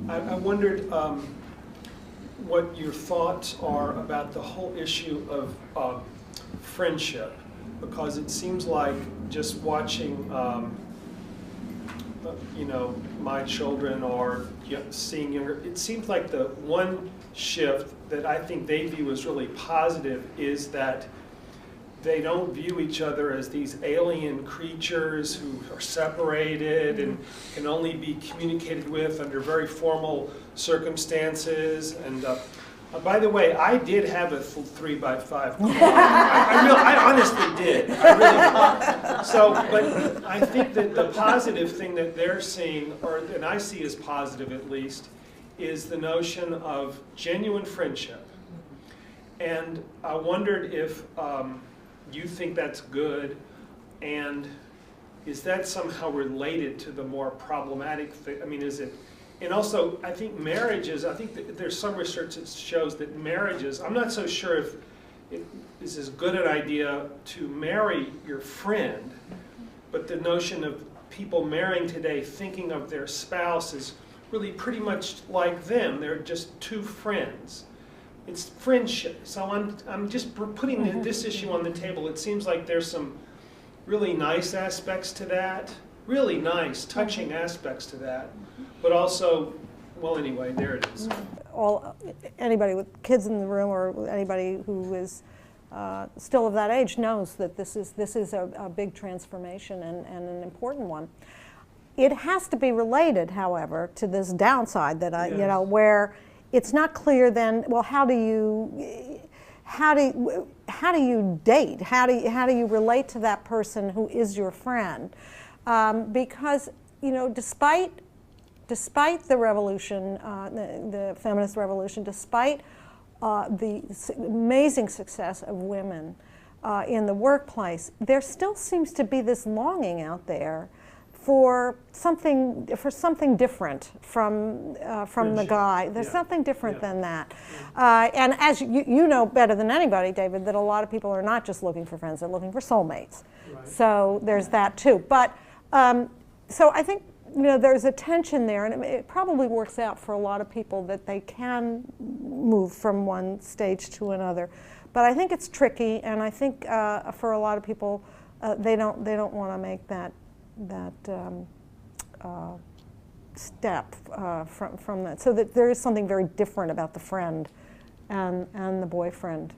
I wondered what your thoughts are about the whole issue of friendship, because it seems like just watching, you know, my children or seeing younger, it seems like the one shift that I think they view as really positive is that they don't view each other as these alien creatures who are separated and can only be communicated with under very formal circumstances. And by the way, I did have a 3x5 car. I honestly did. I really did. So, but I think that the positive thing that they're seeing, or and I see as positive at least, is the notion of genuine friendship. And I wondered if you think that's good, and is that somehow related to the more problematic thing? I mean, is it? And also, I think marriages, I think that there's some research that shows that marriages, I'm not so sure if it is as good an idea to marry your friend, but the notion of people marrying today thinking of their spouse as really pretty much like them. They're just two friends. It's friendship. So I'm just putting this issue on the table. It seems like there's some really nice aspects to that, really nice, touching aspects to that, but also, well, anyway, there it is. Anybody with kids in the room or anybody who is still of that age knows that this is a big transformation and an important one. It has to be related, however, to this downside that you know, where it's not clear then, well, how do you date? How do you relate to that person who is your friend? Because, you know, despite the revolution, the feminist revolution, despite the amazing success of women in the workplace, there still seems to be this longing out there for something different from the guy. There's something different than that. And as you know better than anybody, David, that a lot of people are not just looking for friends, they're looking for soulmates. Right. So there's that too. But so I think, you know, there's a tension there, and it probably works out for a lot of people that they can move from one stage to another. But I think it's tricky, and I think for a lot of people, they don't want to make that step from that, so that there is something very different about the friend and the boyfriend.